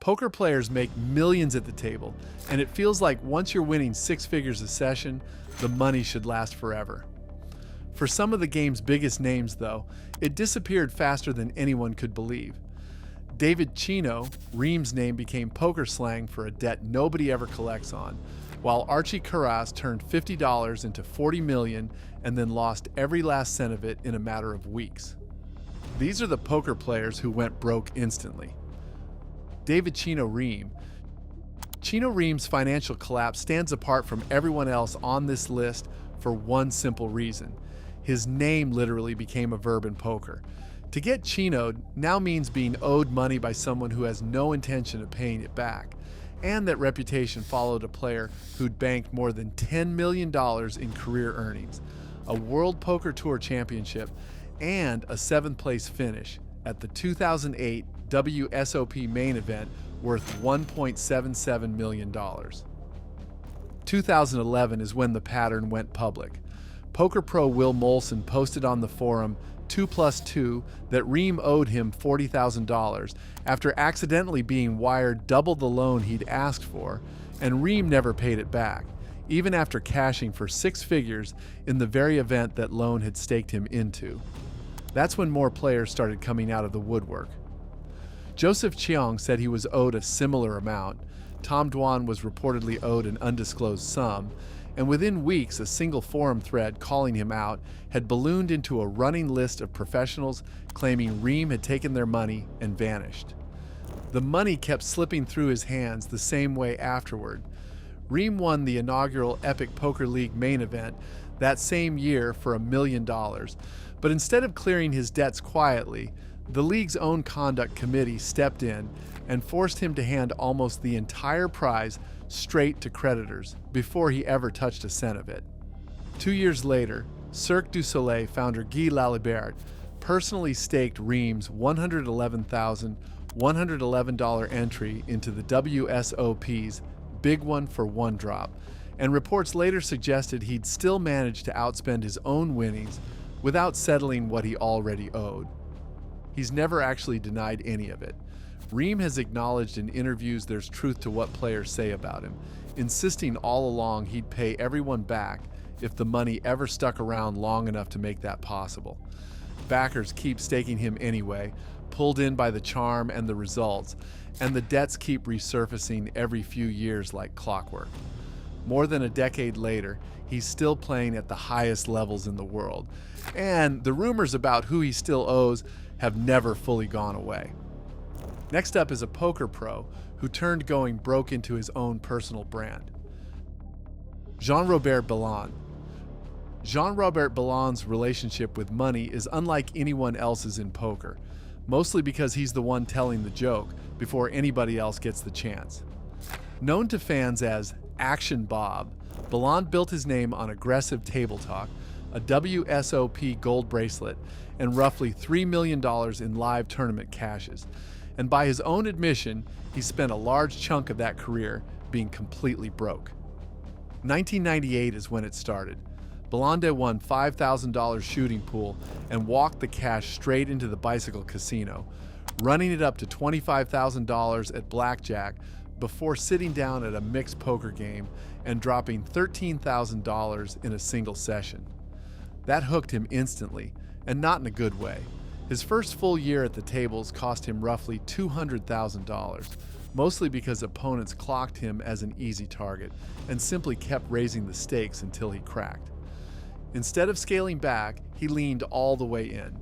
Poker players make millions at the table, and it feels like once you're winning six figures a session, the money should last forever. For some of the game's biggest names, though, it disappeared faster than anyone could believe. David Chino Rheem's name became poker slang for a debt nobody ever collects on, while Archie Karas turned $50 into $40 million and then lost every last cent of it in a matter of weeks. These are the poker players who went broke instantly. David Chino Rheem. Chino Rheem's financial collapse stands apart from everyone else on this list for one simple reason. His name literally became a verb in poker. To get chinoed now means being owed money by someone who has no intention of paying it back. And that reputation followed a player who'd banked more than $10 million in career earnings, a World Poker Tour championship, and a 7th place finish at the 2008 WSOP main event worth $1.77 million. 2011 is when the pattern went public. Poker pro Will Molson posted on the forum 2+2 that Rheem owed him $40,000 after accidentally being wired double the loan he'd asked for, and Rheem never paid it back, even after cashing for six figures in the very event that loan had staked him into. That's when more players started coming out of the woodwork. Joseph Cheong said he was owed a similar amount. Tom Dwan was reportedly owed an undisclosed sum, and within weeks a single forum thread calling him out had ballooned into a running list of professionals claiming Rheem had taken their money and vanished. The money kept slipping through his hands the same way afterward. Rheem won the inaugural Epic Poker League main event that same year for $1 million, but instead of clearing his debts quietly, the league's own conduct committee stepped in and forced him to hand almost the entire prize straight to creditors before he ever touched a cent of it. 2 years later, Cirque du Soleil founder Guy Lalibert personally staked Rheem's $111,111 entry into the WSOP's Big One for One Drop, and reports later suggested he'd still managed to outspend his own winnings without settling what he already owed. He's never actually denied any of it. Rheem has acknowledged in interviews there's truth to what players say about him, insisting all along he'd pay everyone back if the money ever stuck around long enough to make that possible. Backers keep staking him anyway, pulled in by the charm and the results, and the debts keep resurfacing every few years like clockwork. More than a decade later, he's still playing at the highest levels in the world, and the rumors about who he still owes have never fully gone away. Next up is a poker pro who turned going broke into his own personal brand. Jean-Robert Bellande. Jean-Robert Bellande's relationship with money is unlike anyone else's in poker, mostly because he's the one telling the joke before anybody else gets the chance. Known to fans as Action Bob, Bellande built his name on aggressive table talk, a WSOP gold bracelet, and roughly $3 million in live tournament cashes. And by his own admission, he spent a large chunk of that career being completely broke. 1998 is when it started. Bellande won $5,000 shooting pool and walked the cash straight into the bicycle casino, running it up to $25,000 at blackjack before sitting down at a mixed poker game and dropping $13,000 in a single session. That hooked him instantly, and not in a good way. His first full year at the tables cost him roughly $200,000, mostly because opponents clocked him as an easy target and simply kept raising the stakes until he cracked. Instead of scaling back, he leaned all the way in.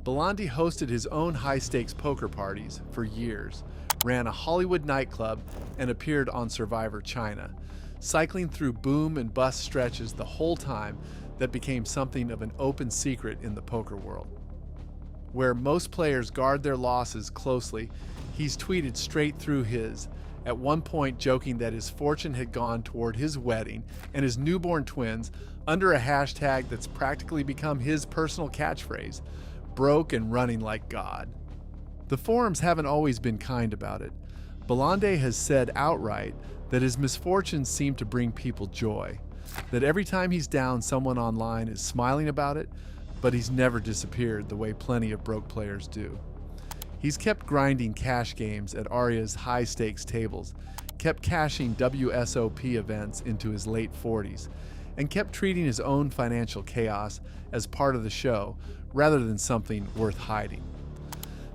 Bellande hosted his own high-stakes poker parties for years, ran a Hollywood nightclub, and appeared on Survivor China, cycling through boom and bust stretches the whole time that became something of an open secret in the poker world. Where most players guard their losses closely, he's tweeted straight through his, at one point joking that his fortune had gone toward his wedding and his newborn twins under a hashtag that's practically become his personal catchphrase, broke and running like God. The forums haven't always been kind about it. Bellande has said outright that his misfortunes seem to bring people joy, that every time he's down, someone online is smiling about it, but he's never disappeared the way plenty of broke players do. He's kept grinding cash games at Aria's high-stakes tables, kept cashing WSOP events into his late 40s, and kept treating his own financial chaos as part of the show rather than something worth hiding.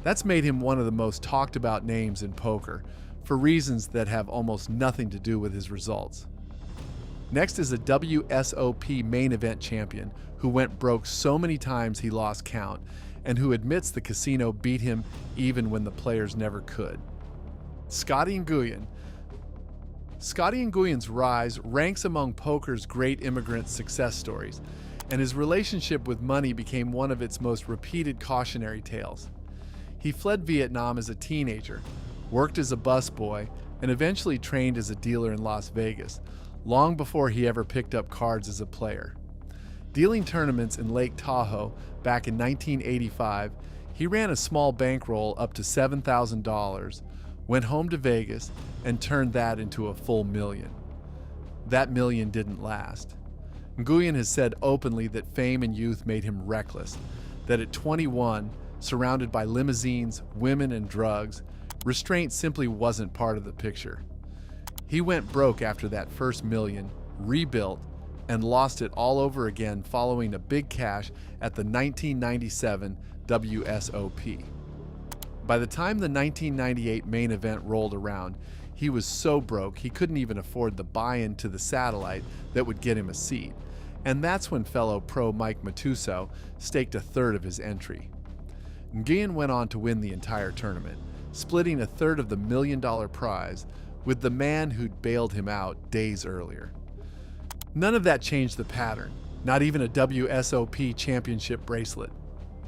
That's made him one of the most talked about names in poker, for reasons that have almost nothing to do with his results. Next is a WSOP main event champion who went broke so many times he lost count, and who admits the casino beat him even when the players never could. Scotty Nguyen. Scotty Nguyen's rise ranks among poker's great immigrant success stories, and his relationship with money became one of its most repeated cautionary tales. He fled Vietnam as a teenager, worked as a busboy, and eventually trained as a dealer in Las Vegas, long before he ever picked up cards as a player. Dealing tournaments in Lake Tahoe back in 1985, he ran a small bankroll up to $7,000, went home to Vegas, and turned that into a full million. That million didn't last. Nguyen has said openly that fame and youth made him reckless, that at 21, surrounded by limousines, women, and drugs, restraint simply wasn't part of the picture. He went broke after that first million, rebuilt, and lost it all over again following a big cash at the 1997 WSOP. By the time the 1998 main event rolled around, he was so broke he couldn't even afford the buy-in to the satellite that would get him a seat, and that's when fellow pro Mike Matusow staked a third of his entry. Nguyen went on to win the entire tournament, splitting a third of the $1 million prize with the man who'd bailed him out days earlier. None of that changed the pattern, not even a WSOP championship bracelet.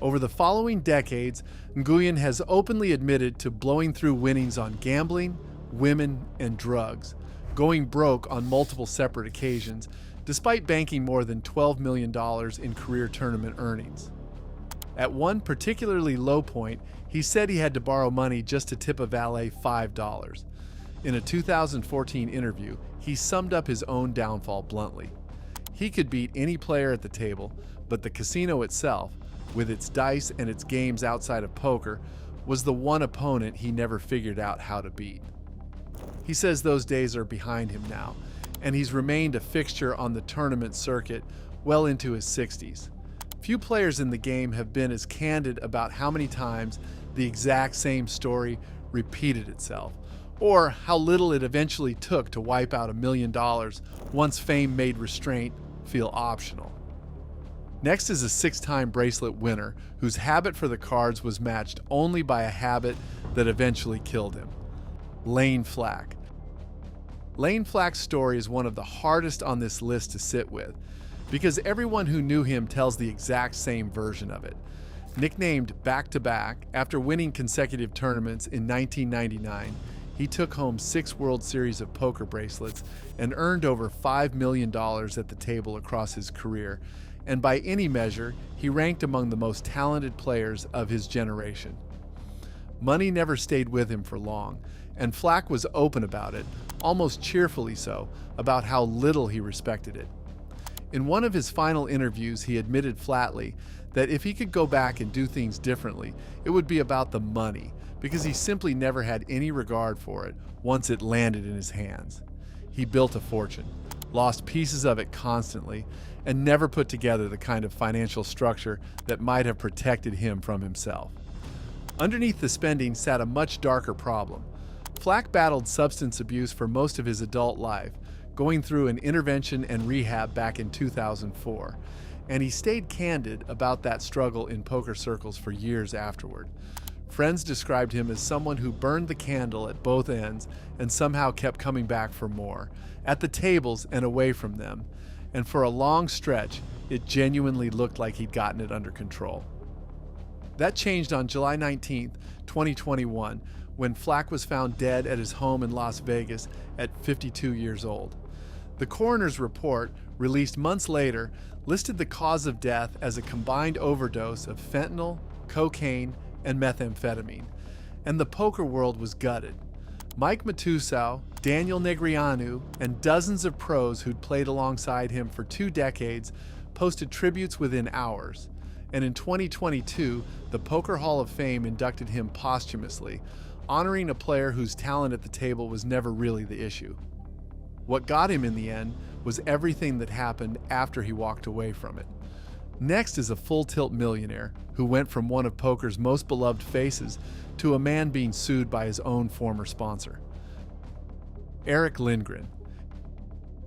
Over the following decades, Nguyen has openly admitted to blowing through winnings on gambling, women, and drugs, going broke on multiple separate occasions, despite banking more than $12 million in career tournament earnings. At one particularly low point, he said he had to borrow money just to tip a valet $5. In a 2014 interview, he summed up his own downfall bluntly. He could beat any player at the table, but the casino itself, with its dice and its games outside of poker, was the one opponent he never figured out how to beat. He says those days are behind him now, and he's remained a fixture on the tournament circuit well into his 60s. Few players in the game have been as candid about how many times the exact same story repeated itself, or how little it eventually took to wipe out $1 million once fame made restraint feel optional. Next is a 6-time bracelet winner whose habit for the cards was matched only by a habit that eventually killed him. Layne Flack. Layne Flack's story is one of the hardest on this list to sit with, because everyone who knew him tells the exact same version of it. Nicknamed Back-to-Back after winning consecutive tournaments in 1999, he took home 6 World Series of Poker bracelets and earned over $5 million at the table across his career, and by any measure, he ranked among the most talented players of his generation. Money never stayed with him for long, and Flack was open about it, almost cheerfully so, about how little he respected it. In one of his final interviews, he admitted flatly that if he could go back and do things differently, it would be about the money, because he simply never had any regard for it once it landed in his hands. He built a fortune, lost pieces of it constantly, and never put together the kind of financial structure that might have protected him from himself. Underneath the spending sat a much darker problem. Flack battled substance abuse for most of his adult life, going through an intervention and rehab back in 2004, and he stayed candid about that struggle in poker circles for years afterward. Friends described him as someone who burned the candle at both ends and somehow kept coming back for more, at the tables and away from them, and for a long stretch, it genuinely looked like he'd gotten it under control. That changed on July 19, 2021, when Flack was found dead at his home in Las Vegas at 52 years old. The coroner's report, released months later, listed the cause of death as a combined overdose of fentanyl, cocaine, and methamphetamine, and the poker world was gutted. Mike Matusow, Daniel Negreanu, and dozens of pros who'd played alongside him for 2 decades posted tributes within hours, And in 2022, the Poker Hall of Fame inducted him posthumously, honoring a player whose talent at the table was never really the issue. What got him in the end was everything that happened after he walked away from it. Next is a full-tilt millionaire who went from one of poker's most beloved faces to a man being sued by his own former sponsor. Erick Lindgren.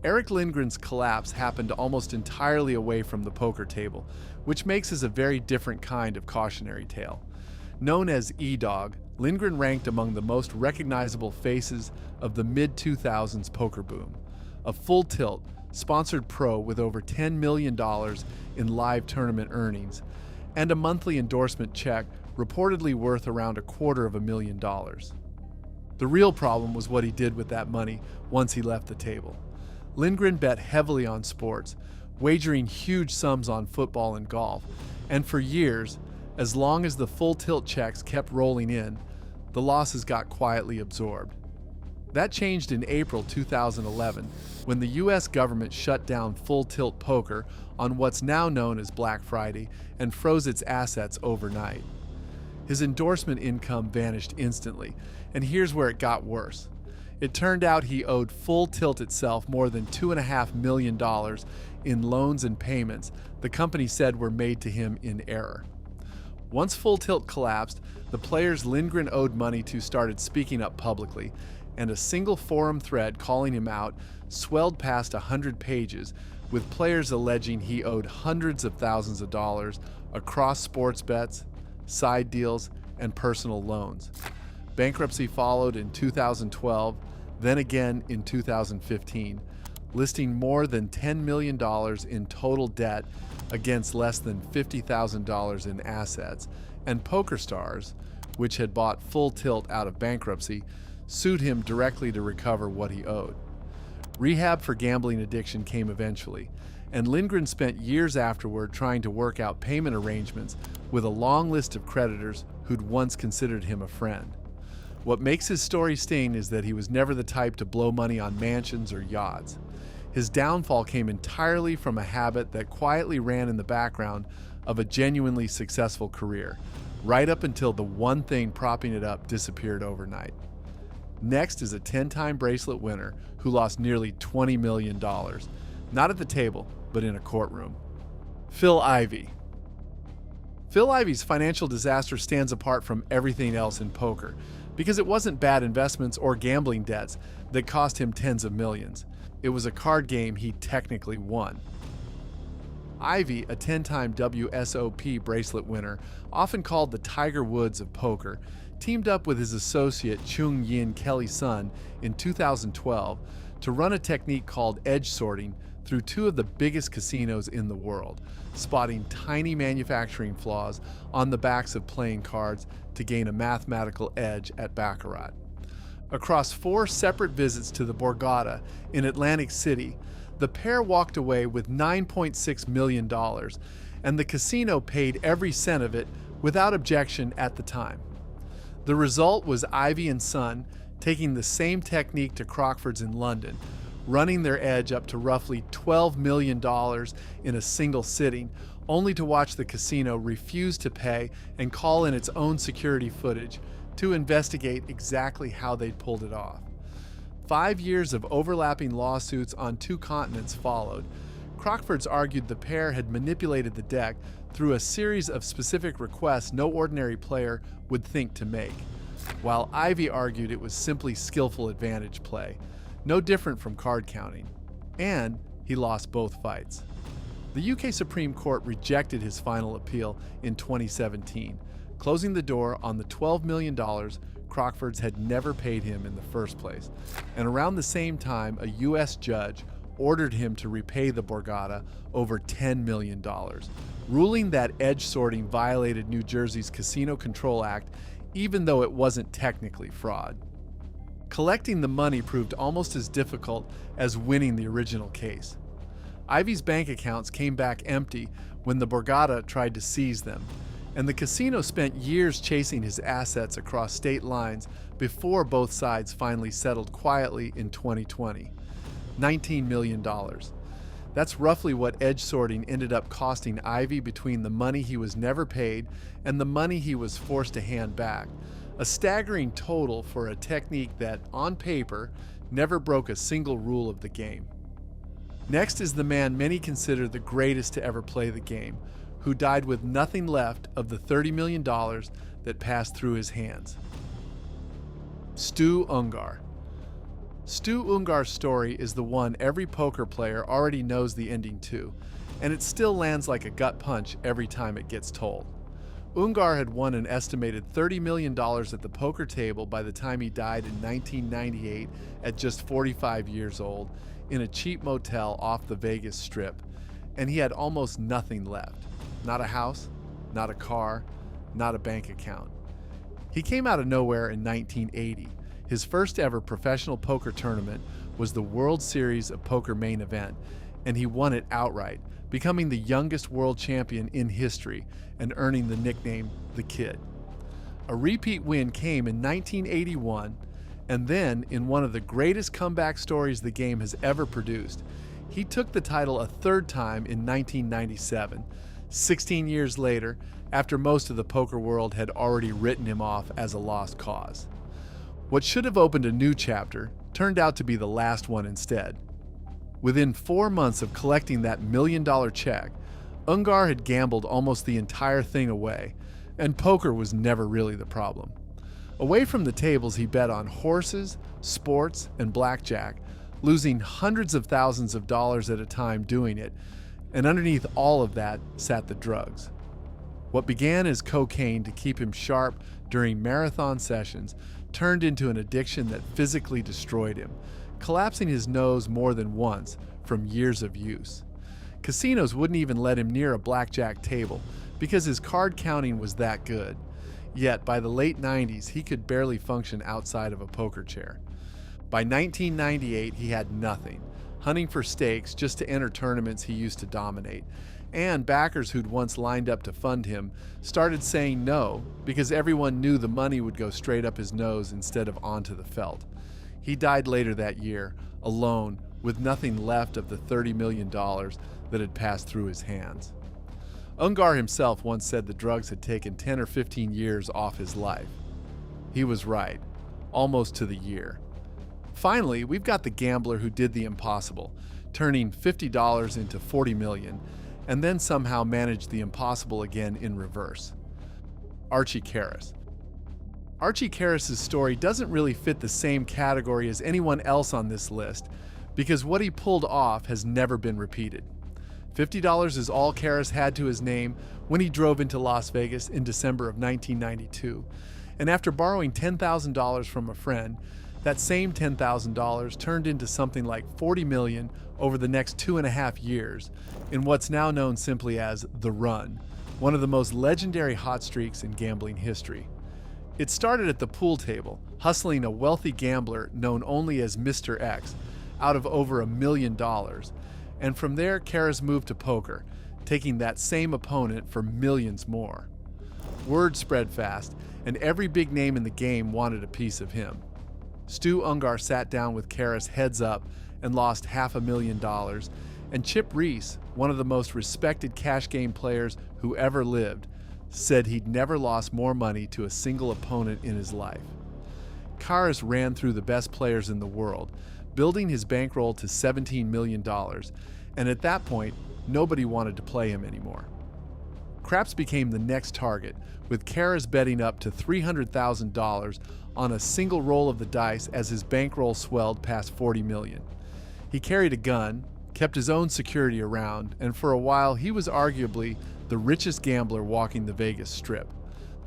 Erick Lindgren's collapse happened almost entirely away from the poker table, which makes this a very different kind of cautionary tale. Known as E-Dog, Lindgren ranked among the most recognizable faces of the mid-2000s poker boom. A full-tilt, sponsored pro with over $10 million in live tournament earnings, and a monthly endorsement check reportedly worth around $250,000. The real problem was what he did with that money once he left the table. Lindgren bet heavily on sports, wagering huge sums on football and golf, and for years, as long as the full tilt checks kept rolling in, the losses got quietly absorbed. That changed in April 2011 when the US government shut down full tilt poker on what's now known as Black Friday and froze its assets overnight. His endorsement income vanished instantly, and here's where it got worse. It turned out he owed Full Tilt itself more than $2.5 million in loans and payments the company said were made to him in error. Once Full Tilt collapsed, the players Lindgren owed money to started speaking up publicly, and a single forum thread calling him out swelled past 100 pages, with players alleging he owed hundreds of thousands of dollars across sports bets, side deals, and personal loans. Bankruptcy followed in 2012, then again in 2015, listing more than $10 million in total debt against less than $50,000 in assets, and PokerStars, which had bought Full Tilt out of bankruptcy, sued him directly to recover what he owed. Rehab for gambling addiction came eventually, and Lindgren spent years afterward trying to work out payment arrangements with a long list of creditors who'd once considered him a friend. What makes his story sting is that he was never the type to blow money on mansions or yachts. His downfall came entirely from a habit that quietly ran in the background of a genuinely successful career, right up until the one thing propping it up disappeared overnight. Next is a 10-time bracelet winner who lost nearly $20 million, not at the table, but in a courtroom. Phil Ivey. Phil Ivey's financial disaster stands apart from everything else in poker because it wasn't bad investments or gambling debts that cost him tens of millions. It was a card game he technically won. Ivey, a 10-time WSOP bracelet winner, often called the Tiger Woods of poker, teamed up with his associate Chung Yin Kelly's son in 2012 to run a technique called edge sorting through two of the biggest casinos in the world, spotting tiny manufacturing flaws on the backs of playing cards to gain a mathematical edge at Baccarat. Across 4 separate visits to the Borgata in Atlantic City, the pair walked away with $9.6 million, and the casino paid every cent of it without objection at the time. The result was Ivey and Son taking the same technique to Crockford's in London, running their edge up to roughly $12 million in a single sitting, only to watch the casino refuse to pay and call in its own security footage to investigate exactly how they'd pulled it off. 5 years of overlapping lawsuits on 2 continents followed. Crockford's argued the pair had manipulated the deck through a series of specific requests no ordinary player would think to make, while Ivey argued it was simply skillful advantage play, no different from card counting, and he lost both fights. The UK Supreme Court rejected his final appeal in 2017, closing the door on the $12 million Crockford's had never paid him in the first place, and around the same time a US judge ordered him to repay the Borgata over $10 million, ruling that edge sorting violated New Jersey's Casino Control Act even though it wasn't technically fraud. Collecting the money proved almost as difficult as winning the original case. Ivey's bank accounts came back empty when the Borgata tried to seize them, and the casino spent years chasing his assets across state lines before both sides finally settled quietly in 2020. $19 million. That's roughly what edge sorting ended up costing Ivey between the money he was never paid and the money he was forced to hand back. A staggering total for a technique that, on paper, never broke a single rule of the game. Next is the man many consider the greatest to ever play the game, who died with nothing left of the $30 million that passed through his hands. Stu Ungar. Stu Ungar's story is the one every poker player already knows the ending to, and it still lands like a gut punch every time it gets told. Ungar had won an estimated $30 million at the poker table by the time he died in 1998 at just 45 years old in a cheap motel off the Vegas Strip, and he had almost nothing left. Not a house, not a car, not a bank account. He came out of nowhere in 1980. His first ever professional poker tournament was the World Series of Poker main event, and he won it outright, becoming the youngest world champion in history and earning the nickname The Kid. A repeat win came in 1981, and then, in one of the greatest comeback stories the game has ever produced, he took the title a third time in 1997, 16 years later, after most of the poker world had already written him off as a lost cause. What should have opened a new chapter turned out to be the last one instead. Within 4 months of collecting that $1 million check, Ungar had gambled almost the entire thing away, and poker was never really the problem. Away from the tables, he bet on horses, sports, and blackjack, losing hundreds of thousands of dollars at a time doing it, and underneath all of that sat the drugs. What began as cocaine to keep him sharp during marathon sessions turned into an addiction that physically destroyed him, collapsing his nose more than once from years of use. Casinos wouldn't even let him near a blackjack table because his card counting was that good. Yet, by the late 90s, he could barely function outside of a poker chair. By 1998, he had nothing, hunting for stakes just to enter tournaments he used to dominate, and backers who'd once lined up to fund him started saying no because everyone knew the money would go straight up his nose instead of onto the felt. He died later that year, alone, with nothing left of the $30 million that had passed through his hands. Ungar himself once said the drugs had taken 10 or 15 years off his life. He was right, almost to the year. Finally, we've got the gambler who did the impossible, turning $50 into $40 million, and then somehow managed the impossible again in reverse. Archie Karas. Archie Karas' story doesn't really fit the same category as anyone else on this list because what he pulled off has never been repeated. $50 is all Karas had to his name when he drove into Las Vegas in December of 1992, and after borrowing $10,000 from a friend, that same $10,000 turned into something like $40 million over the next 2.5 years in what's now known simply as The Run, one of the most legendary hot streaks in gambling history. It started at the pool table, hustling a wealthy gambler known only as Mr. X out of over $1 million, and from there Karas moved to poker, taking that same opponent for millions more. Word spread fast, and every big name in the game wanted a piece of him. Stu Ungar sat down with Karas heads up and lost $500,000, and Chip Reese, one of the most respected cash game players who ever lived, said he'd never lost more money to a single opponent in his life. Karas ran through the best players in the world, building his bankroll to $17 million, and at that point, nobody wanted to play him anymore. Craps became the next target, with Karas betting up to $300,000 on a single roll of the dice as his bankroll swelled past $40 million. He carried a gun, kept his own security around, and for a while he was arguably the richest gambler walking the Vegas Strip.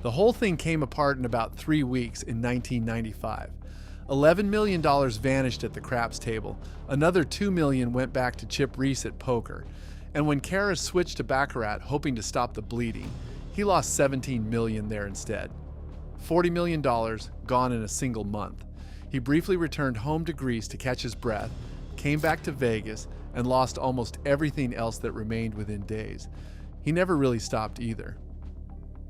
The whole thing came apart in about 3 weeks in 1995. $11 million vanished at the craps table, another $2 million went back to Chip Reese at poker, and when Karas switched to Baccarat hoping to stop the bleeding, he lost $17 million there instead. $40 million gone in a single month. He briefly returned home to Greece to catch his breath, came back to Vegas, and lost almost everything else that remained within days. He never really stopped either.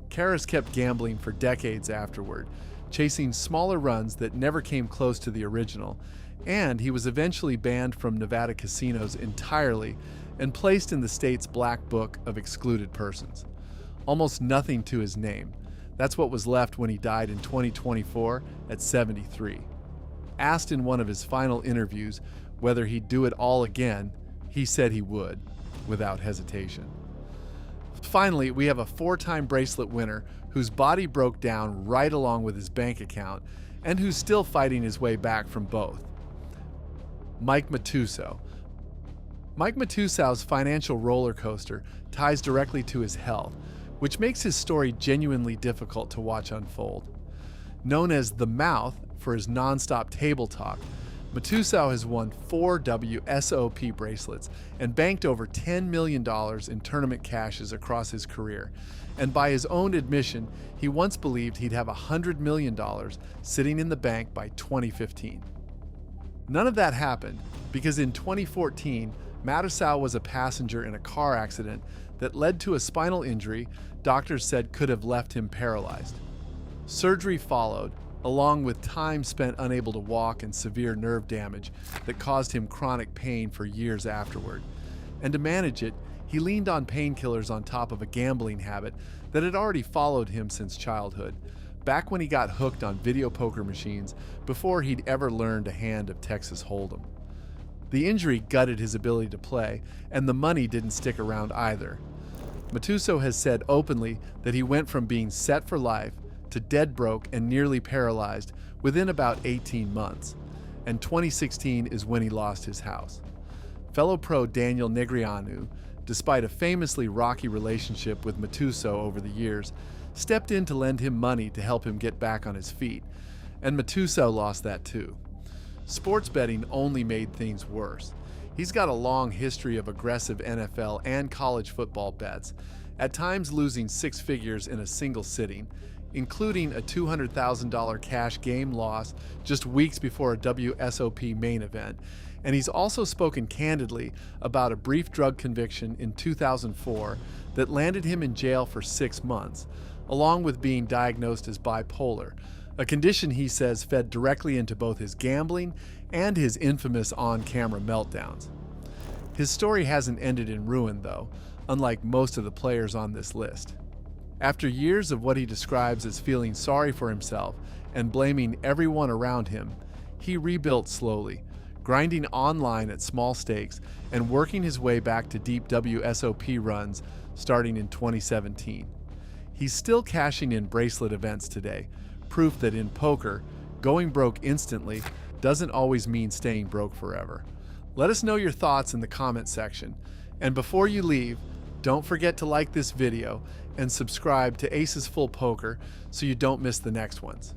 Karas kept gambling for decades afterward, chasing smaller runs that never came close to the original, and he was eventually banned from Nevada casinos entirely and placed in the state's Black Book of Excluded Persons. Almost nothing to his name. That's what was left when he died in 2024 at 73. Asked in one of his final interviews whether he'd do it all again, he said he would, without hesitation. Finally, we have a 4-time bracelet winner whose body broke down right along with his bank account and who's still fighting his way back from both. Mike Matusow. Mike Matusow's financial roller coaster ties directly to his health, which makes his story genuinely difficult to watch unfold. Known as the Mouth for his nonstop table talk, Matusow has won 4 WSOP bracelets and banked over $10 million in tournament cashes across his career. And by his own admission, he once believed he'd have $100 million sitting in the bank by 2015. None of that happened because in 2014, Matusow was a passenger in a car accident that led to a spinal injury doctors said could have left him paralyzed. Surgery followed, along with time spent unable to walk and severe nerve damage that caused him chronic pain for years afterward. And to manage it, he leaned on painkillers on top of a gambling habit that had already followed him since childhood, back when he got hooked on video poker machines before he'd ever learned a hand of Texas Hold'em. The injury gutted his ability to play, and the money didn't stick around either. Matusow has said openly that he went from being set for life to dead broke and nearly paralyzed within about 18 months, and 2016 is when he lost his house. Fellow pro Daniel Negreanu, despite a famously rocky relationship with Matusow over the years, stepped in to lend him money to help him get back on his feet, and Matusow lost that too. Sports betting only made things worse. He's got a long history of aggressive NFL and college football bets, at times losing 6 figures in a single sitting, including a $200,000 cash game loss just weeks before a WSOP main event, and he's also spoken candidly about a brief drug conviction in 2004 that landed him in jail for 6 months, along with being diagnosed as bipolar, a condition he says fed directly into both his gambling and his infamous on-camera meltdowns. His story hasn't ended in ruin, though, unlike most of the players on this list. After years of what he describes as feeling sorry for himself and blaming everyone around him, he rebuilt slowly, grinding online at small stakes and working his way back to deep WSOP runs starting in 2017. He's still cashing in bracelet events today, proof that in poker, going broke instantly doesn't always mean staying broke forever. Let us know your thoughts in the comment section, and before you leave, don't forget to like this video and subscribe to Aces Full Poker so you don't miss the next ones.